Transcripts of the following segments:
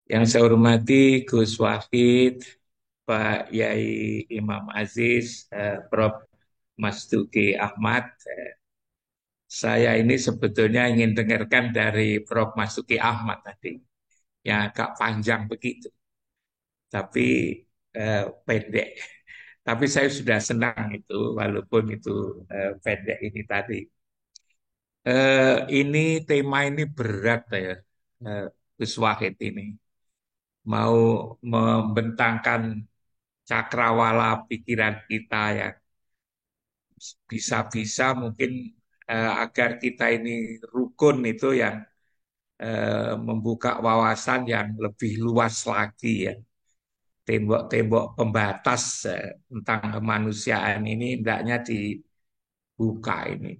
Yang saya hormati Gus Wahid, Pak Yai Imam Aziz, Prof. Mas Duki Ahmad. Saya ini sebetulnya ingin dengarkan dari Prof. Mas Duki Ahmad tadi, yang agak panjang begitu, tapi pendek. Tapi saya sudah senang itu, walaupun itu pendek ini tadi. Ini tema ini berat ya, eh, Gus Wahid ini. Mau membentangkan cakrawala pikiran kita ya bisa-bisa mungkin agar kita ini rukun itu yang membuka wawasan yang lebih luas lagi ya. Tembok-tembok pembatas tentang kemanusiaan ini hendaknya dibuka ini.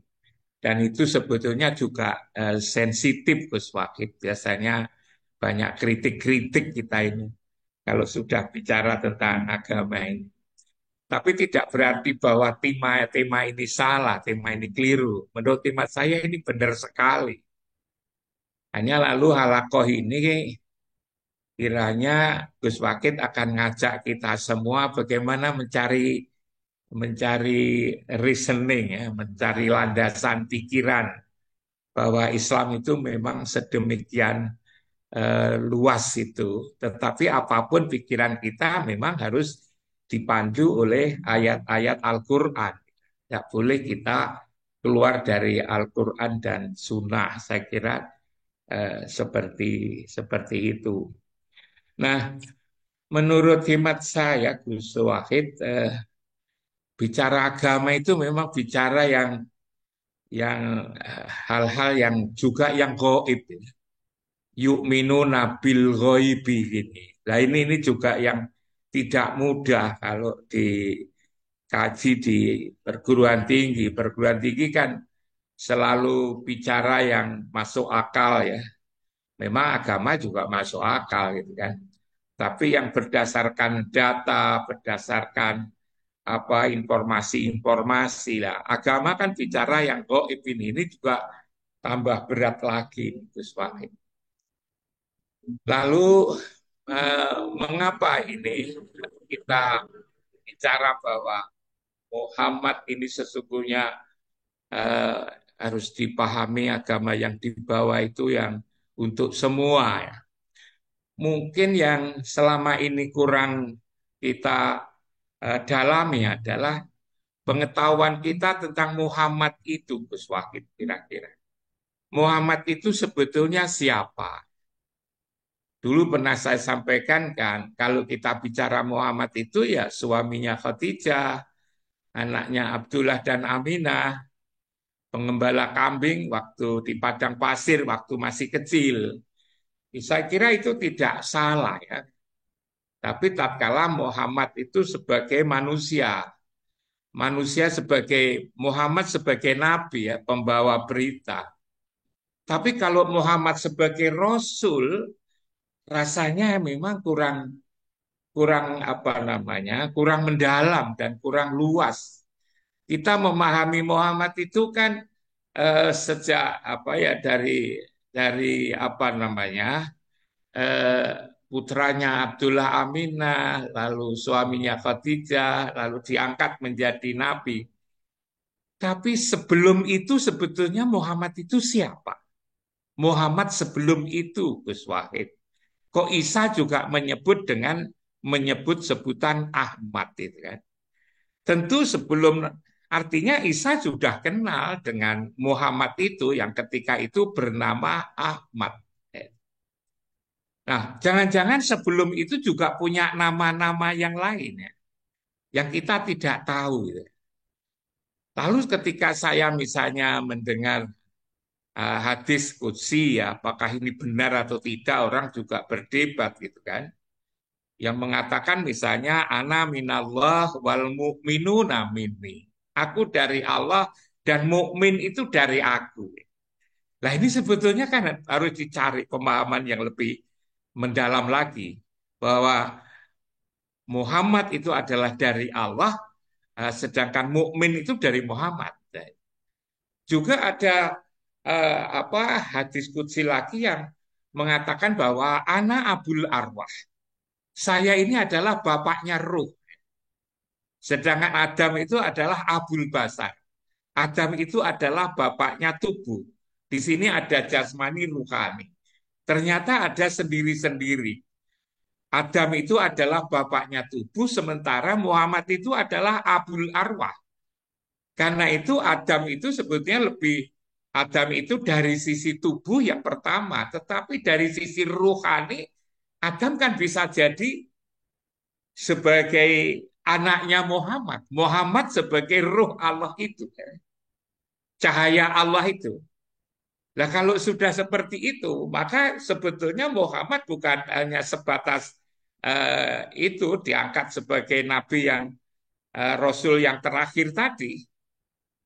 Dan itu sebetulnya juga sensitif Gus Wahid. Biasanya banyak kritik-kritik kita ini kalau sudah bicara tentang agama ini. Tapi tidak berarti bahwa tema ini salah, tema ini keliru. Menurut tema saya ini benar sekali. Hanya lalu halakoh ini kiranya Gus Wakid akan ngajak kita semua bagaimana mencari mencari reasoning ya, mencari landasan pikiran bahwa Islam itu memang sedemikian luas itu. Tetapi apapun pikiran kita memang harus dipandu oleh ayat-ayat Al-Quran. Tidak boleh kita keluar dari Al-Quran dan Sunnah. Saya kira seperti itu. Nah, menurut hemat saya, Gus Wahid, bicara agama itu memang bicara yang hal-hal yang juga yang goib. Yu'minuna bil ghaibi gini. Nah ini juga yang tidak mudah kalau dikaji di perguruan tinggi. Perguruan tinggi kan selalu bicara yang masuk akal ya. Memang agama juga masuk akal gitu kan. Tapi yang berdasarkan data, berdasarkan apa informasi-informasi lah. Agama kan bicara yang gaib ini juga tambah berat lagi, Gus Wahid. Lalu mengapa ini kita bicara bahwa Muhammad ini sesungguhnya eh, harus dipahami agama yang dibawa itu yang untuk semua ya. Mungkin yang selama ini kurang kita dalami adalah pengetahuan kita tentang Muhammad itu, Gus Wahid kira-kira. Muhammad itu sebetulnya siapa? Dulu pernah saya sampaikan kan, kalau kita bicara Muhammad itu ya suaminya Khadijah, anaknya Abdullah dan Aminah, pengembala kambing waktu di padang pasir waktu masih kecil. Saya kira itu tidak salah ya. Tapi tatkala Muhammad itu sebagai manusia, manusia sebagai Muhammad sebagai nabi ya, pembawa berita. Tapi kalau Muhammad sebagai rasul, rasanya memang kurang kurang apa namanya, kurang mendalam dan kurang luas. Kita memahami Muhammad itu kan sejak apa ya dari apa namanya putranya Abdullah Aminah, lalu suaminya Khadijah, lalu diangkat menjadi nabi. Tapi sebelum itu sebetulnya Muhammad itu siapa? Muhammad sebelum itu, Gus Wahid. Kok Isa juga menyebut sebutan Ahmad itu kan? Tentu sebelum artinya Isa sudah kenal dengan Muhammad itu yang ketika itu bernama Ahmad. Nah, jangan-jangan sebelum itu juga punya nama-nama yang lain ya, yang kita tidak tahu. Ya. Lalu ketika saya misalnya mendengar hadis qudsi ya, apakah ini benar atau tidak, orang juga berdebat gitu kan. Yang mengatakan misalnya ana minallah wal mu'minuna minni. Aku dari Allah dan mukmin itu dari aku. Nah, ini sebetulnya kan harus dicari pemahaman yang lebih mendalam lagi bahwa Muhammad itu adalah dari Allah, sedangkan mukmin itu dari Muhammad. Juga ada apa hadis qudsi lagi yang mengatakan bahwa ana abul arwah. Saya ini adalah bapaknya ruh. Sedangkan Adam itu adalah abul basar. Adam itu adalah bapaknya tubuh. Di sini ada jasmani ruhani. Ternyata ada sendiri-sendiri. Adam itu adalah bapaknya tubuh, sementara Muhammad itu adalah abul arwah. Karena itu Adam itu sebetulnya lebih, Adam itu dari sisi tubuh yang pertama, tetapi dari sisi ruhani, Adam kan bisa jadi sebagai anaknya Muhammad. Muhammad sebagai ruh Allah itu, cahaya Allah itu. Nah kalau sudah seperti itu, maka sebetulnya Muhammad bukan hanya sebatas itu diangkat sebagai nabi yang rasul yang terakhir tadi.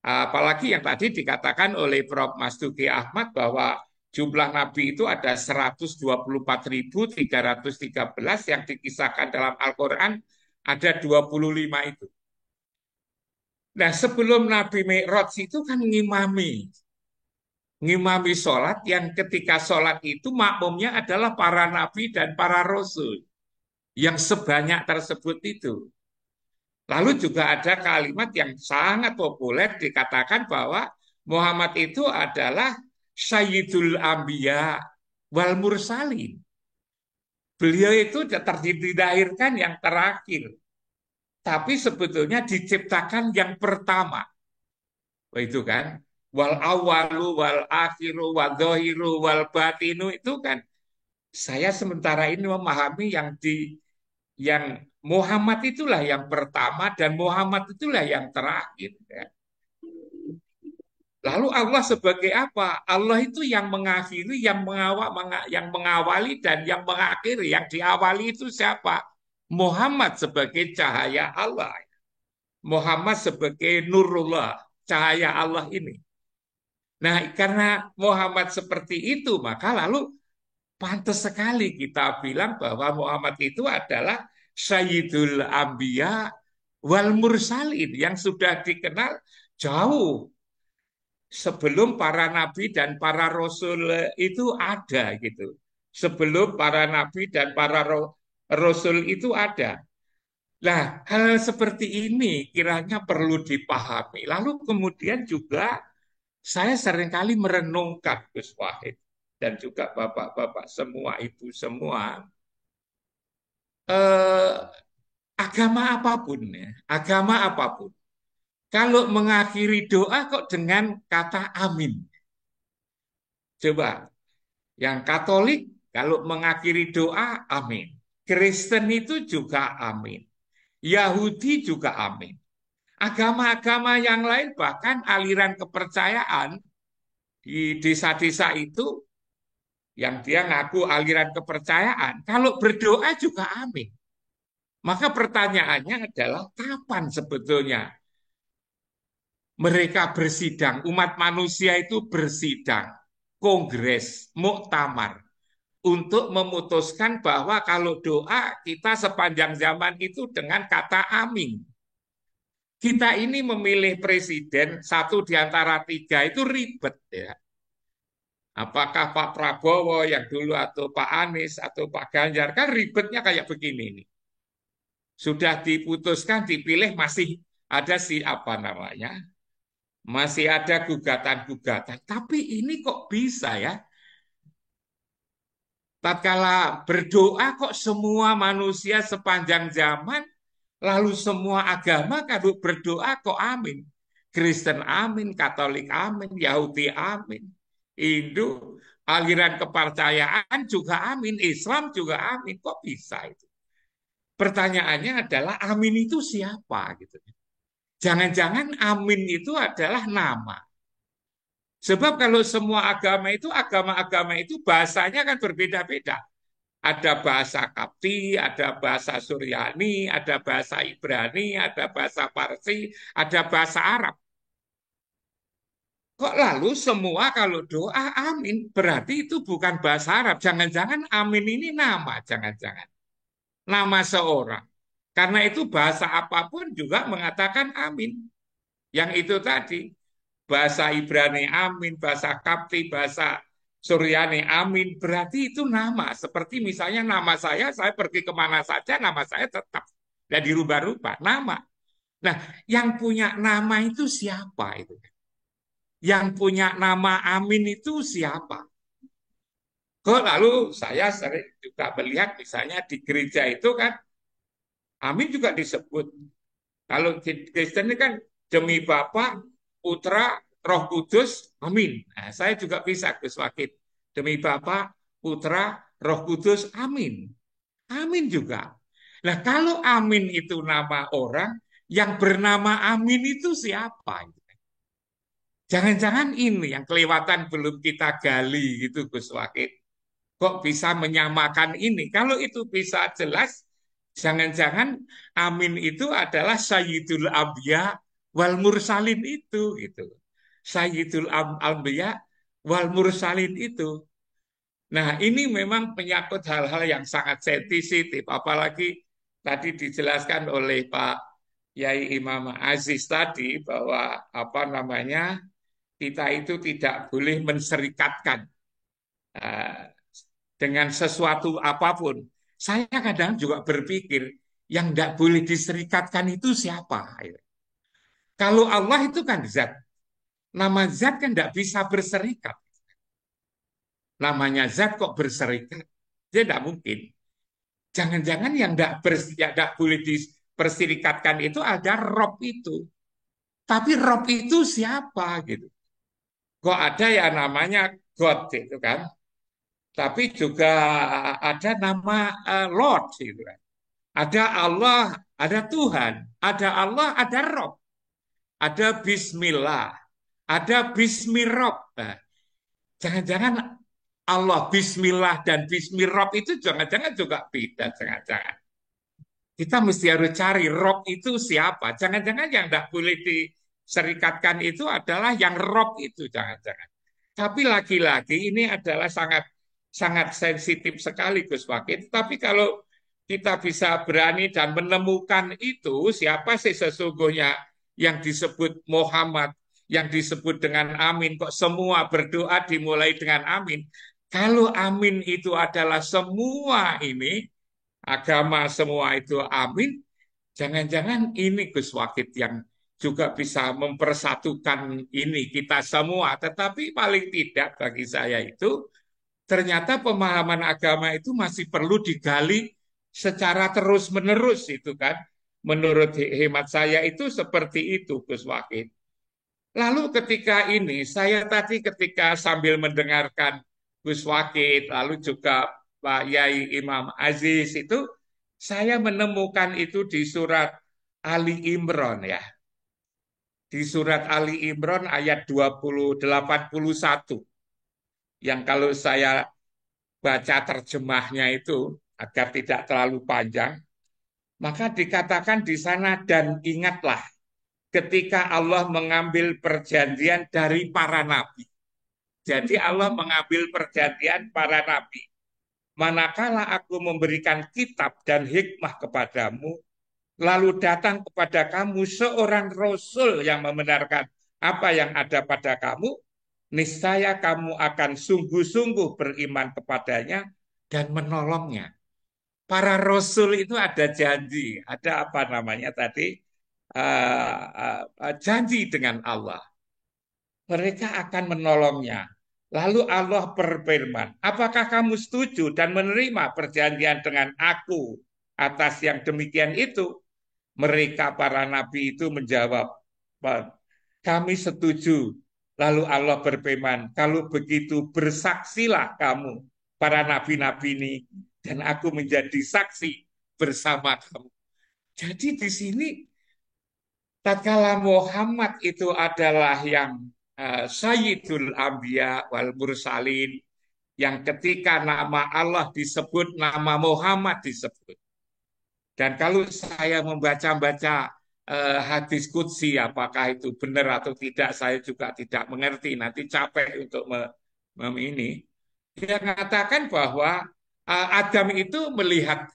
Apalagi yang tadi dikatakan oleh Prof. Mas Duki Ahmad bahwa jumlah nabi itu ada 124.313 yang dikisahkan dalam Al-Quran, ada 25 itu. Nah sebelum Nabi Mi'raj itu kan ngimami sholat yang ketika sholat itu makmumnya adalah para nabi dan para rasul yang sebanyak tersebut itu. Lalu juga ada kalimat yang sangat populer dikatakan bahwa Muhammad itu adalah Sayyidul Ambiya wal Mursalin. Beliau itu dilahirkan yang terakhir, tapi sebetulnya diciptakan yang pertama. Itu kan wal awalu wal akhiru wal dohiru wal batinu itu kan saya sementara ini memahami yang Muhammad itulah yang pertama dan Muhammad itulah yang terakhir. Ya. Lalu Allah sebagai apa? Allah itu yang mengakhiri, yang mengawali dan yang mengakhiri. Yang diawali itu siapa? Muhammad sebagai cahaya Allah. Muhammad sebagai nurullah, cahaya Allah ini. Nah, karena Muhammad seperti itu, maka lalu pantas sekali kita bilang bahwa Muhammad itu adalah Sayyidul Ambiya wal Mursalin yang sudah dikenal jauh sebelum para nabi dan para rasul itu ada gitu. Sebelum para nabi dan para rasul itu ada. Nah, hal seperti ini kiranya perlu dipahami. Lalu kemudian juga saya seringkali merenungkan Gus Wahid dan juga bapak-bapak semua, ibu semua, eh, agama apapun ya, agama apapun. Kalau mengakhiri doa kok dengan kata amin. Coba, yang Katolik kalau mengakhiri doa amin. Kristen itu juga amin. Yahudi juga amin. Agama-agama yang lain bahkan aliran kepercayaan di desa-desa itu yang dia ngaku aliran kepercayaan, kalau berdoa juga amin. Maka pertanyaannya adalah kapan sebetulnya mereka bersidang, umat manusia itu bersidang, kongres, muktamar, untuk memutuskan bahwa kalau doa kita sepanjang zaman itu dengan kata amin. Kita ini memilih presiden satu di antara tiga itu ribet ya. Apakah Pak Prabowo yang dulu atau Pak Anies atau Pak Ganjar kan ribetnya kayak begini nih. Sudah diputuskan dipilih masih ada si apa namanya? Masih ada gugatan-gugatan. Tapi ini kok bisa ya? Tatkala berdoa kok semua manusia sepanjang zaman, lalu semua agama kalau berdoa kok amin. Kristen amin, Katolik amin, Yahudi amin, Hindu, aliran kepercayaan juga amin, Islam juga amin. Kok bisa itu? Pertanyaannya adalah amin itu siapa gitu. Jangan-jangan amin itu adalah nama. Sebab kalau semua agama-agama itu bahasanya kan berbeda-beda. Ada bahasa Kapti, ada bahasa Suryani, ada bahasa Ibrani, ada bahasa Parsi, ada bahasa Arab. Kok lalu semua kalau doa amin, berarti itu bukan bahasa Arab. Jangan-jangan amin ini nama, jangan-jangan. Nama seorang. Karena itu bahasa apapun juga mengatakan amin. Yang itu tadi, bahasa Ibrani amin, bahasa Kapti, bahasa Suryani Amin, berarti itu nama. Seperti misalnya nama saya pergi kemana saja, nama saya tetap. Tidak dirubah-rubah, nama. Nah, yang punya nama itu siapa itu? Yang punya nama Amin itu siapa? Kok lalu saya sering juga melihat misalnya di gereja itu kan Amin juga disebut. Kalau Kristen ini kan demi Bapa, Putra, Roh Kudus, Amin. Nah, saya juga bisa Gus Wakid. Demi Bapa, Putra, Roh Kudus, Amin. Amin juga. Nah, kalau Amin itu nama orang, yang bernama Amin itu siapa? Jangan-jangan ini yang kelewatan belum kita gali gitu Gus Wakid. Kok bisa menyamakan ini? Kalau itu bisa jelas, jangan-jangan Amin itu adalah Sayyidul Anbiya wal Mursalin itu gitu. Sayyidul Anbiya wal Mursalin itu. Nah, ini memang menyangkut hal-hal yang sangat sensitif, apalagi tadi dijelaskan oleh Pak Yai Imam Aziz tadi bahwa apa namanya kita itu tidak boleh menserikatkan eh, dengan sesuatu apapun. Saya kadang juga berpikir yang tidak boleh diserikatkan itu siapa? Kalau Allah itu kan zat, nama zat kan tidak bisa berserikat. Namanya zat kok berserikat? Dia tidak mungkin. Jangan-jangan yang tidak boleh diperserikatkan itu ada Rob itu. Tapi Rob itu siapa gitu? Kok ada ya namanya God itu kan? Tapi juga ada nama Lord gitu kan? Ada Allah, ada Tuhan, ada Allah, ada Rob, ada Bismillah, ada Bismirob. Nah, jangan-jangan Allah Bismillah dan Bismirob itu jangan-jangan juga beda, jangan-jangan. Kita mesti harus cari Rob itu siapa. Jangan-jangan yang tidak boleh diserikatkan itu adalah yang Rob itu, jangan-jangan. Tapi lagi-lagi ini adalah sangat sangat sensitif sekali Gus Wakid. Tapi kalau kita bisa berani dan menemukan itu, siapa sih sesungguhnya yang disebut Muhammad, yang disebut dengan Amin, kok semua berdoa dimulai dengan Amin. Kalau Amin itu adalah semua ini, agama semua itu Amin, jangan-jangan ini Gus Wakid yang juga bisa mempersatukan ini kita semua. Tetapi paling tidak bagi saya itu ternyata pemahaman agama itu masih perlu digali secara terus-menerus itu kan. Menurut hemat saya itu seperti itu Gus Wakid. Lalu ketika ini saya tadi ketika sambil mendengarkan Gus Wakid lalu juga Pak Yai Imam Aziz itu saya menemukan itu di surat Ali Imran ya. Di surat Ali Imran ayat 81 yang kalau saya baca terjemahnya itu agar tidak terlalu panjang, maka dikatakan di sana dan ingatlah ketika Allah mengambil perjanjian dari para nabi. Jadi Allah mengambil perjanjian para nabi. Manakala aku memberikan kitab dan hikmah kepadamu, lalu datang kepada kamu seorang rasul yang membenarkan apa yang ada pada kamu, niscaya kamu akan sungguh-sungguh beriman kepadanya dan menolongnya. Para rasul itu ada janji, ada apa namanya tadi, janji dengan Allah. Mereka akan menolongnya. Lalu Allah berfirman, apakah kamu setuju dan menerima perjanjian dengan aku atas yang demikian itu? Mereka para nabi itu menjawab, kami setuju. Lalu Allah berfirman, kalau begitu bersaksilah kamu para nabi-nabi ini dan aku menjadi saksi bersama kamu. Jadi di sini tatkala Muhammad itu adalah yang Sayyidul Anbiya wal Mursalin, yang ketika nama Allah disebut, nama Muhammad disebut. Dan kalau saya membaca-baca hadis qudsi, apakah itu benar atau tidak, saya juga tidak mengerti. Nanti capek untuk ini. Dia mengatakan bahwa Adam itu melihat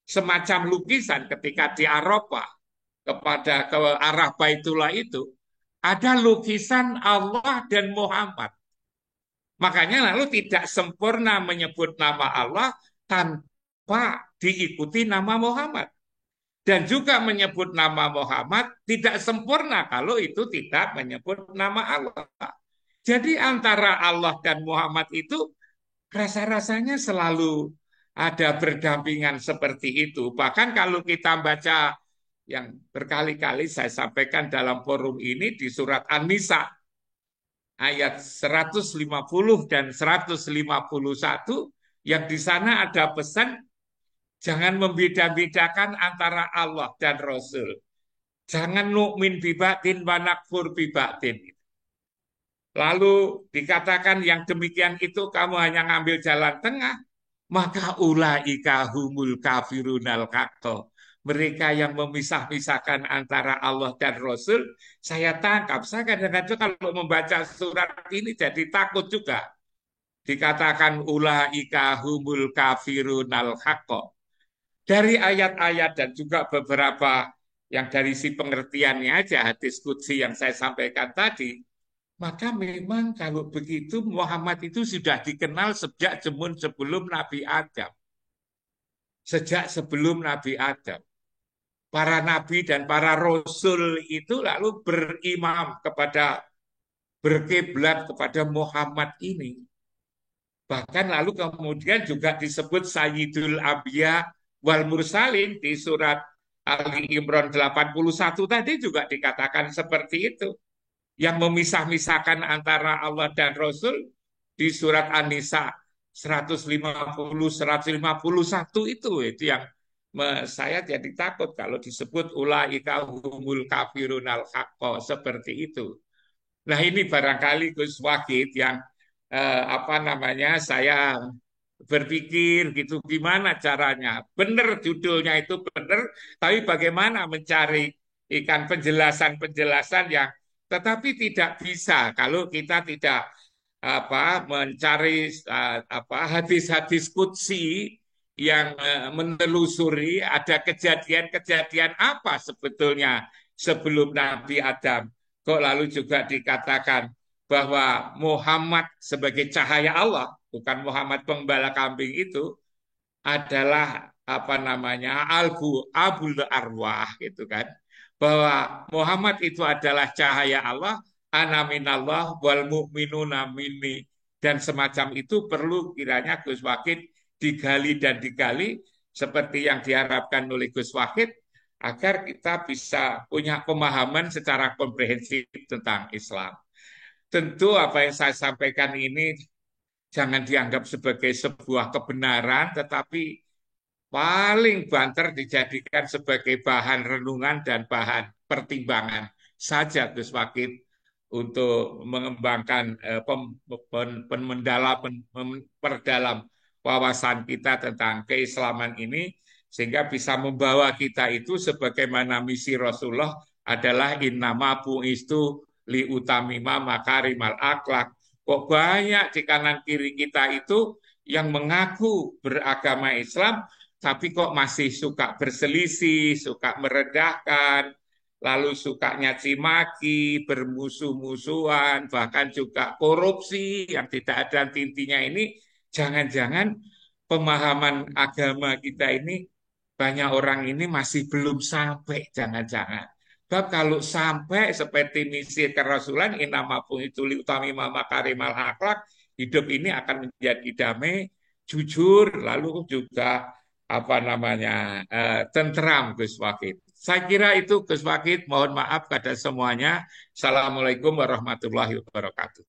semacam lukisan ketika di Arafah kepada ke arah Baitullah itu ada lukisan Allah dan Muhammad. Makanya lalu tidak sempurna menyebut nama Allah tanpa diikuti nama Muhammad. Dan juga menyebut nama Muhammad tidak sempurna kalau itu tidak menyebut nama Allah. Jadi antara Allah dan Muhammad itu rasa-rasanya selalu ada berdampingan seperti itu. Bahkan kalau kita baca yang berkali-kali saya sampaikan dalam forum ini di surat An-Nisa ayat 150 dan 151 yang di sana ada pesan jangan membeda-bedakan antara Allah dan Rasul. Jangan nu'min bibatin wa nakfur bibatin. Lalu dikatakan yang demikian itu kamu hanya ngambil jalan tengah, maka ulaika humul kafirunal kakto. Mereka yang memisah-misahkan antara Allah dan Rasul, saya tangkap. Saya kadang-kadang kalau membaca surat ini jadi takut juga. Dikatakan ulaika humul kafirunal kakto. Dari ayat-ayat dan juga beberapa yang dari si pengertiannya aja, hadis qudsi yang saya sampaikan tadi, maka memang kalau begitu Muhammad itu sudah dikenal sejak sebelum Nabi Adam. Sejak sebelum Nabi Adam. Para nabi dan para rasul itu lalu berimam kepada berkiblat kepada Muhammad ini. Bahkan lalu kemudian juga disebut Sayyidul Anbiya wal Mursalin di surat Ali Imran 81 tadi juga dikatakan seperti itu. Yang memisah-misahkan antara Allah dan Rasul di surat An-Nisa 150 151 itu yang saya jadi takut kalau disebut ulaika humul kafirunal haqqo seperti itu. Nah, ini barangkali Gus Wahid yang apa namanya saya berpikir gitu gimana caranya. Benar judulnya itu benar, tapi bagaimana mencari ikan penjelasan-penjelasan yang tetapi tidak bisa kalau kita tidak apa mencari apa hadis-hadis qudsi yang menelusuri ada kejadian-kejadian apa sebetulnya sebelum Nabi Adam. Kok lalu juga dikatakan bahwa Muhammad sebagai cahaya Allah, bukan Muhammad pembala kambing itu, adalah apa namanya abul arwah gitu kan, bahwa Muhammad itu adalah cahaya Allah, ana minallah wal mu'minuna minni, dan semacam itu perlu kiranya Gus Wakid digali dan digali seperti yang diharapkan oleh Gus Wakid agar kita bisa punya pemahaman secara komprehensif tentang Islam. Tentu apa yang saya sampaikan ini jangan dianggap sebagai sebuah kebenaran, tetapi paling banter dijadikan sebagai bahan renungan dan bahan pertimbangan saja Gus Wakid untuk mengembangkan perdalam wawasan kita tentang keislaman ini sehingga bisa membawa kita itu sebagaimana misi Rasulullah adalah innama bu'istu li utamima makarimal akhlak. Kok banyak di kanan kiri kita itu yang mengaku beragama Islam tapi kok masih suka berselisih, suka merendahkan, lalu suka nyaci maki, bermusuh-musuhan, bahkan juga korupsi yang tidak ada intinya ini, jangan-jangan pemahaman agama kita ini banyak orang ini masih belum sampai, jangan-jangan. Sebab kalau sampai seperti misi kerasulan, inamapu itu liutami mama karimal akhlak, hidup ini akan menjadi damai, jujur, lalu juga apa namanya tentram Gus Wakid. Saya kira itu Gus Wakid. Mohon maaf pada semuanya. Assalamualaikum warahmatullahi wabarakatuh.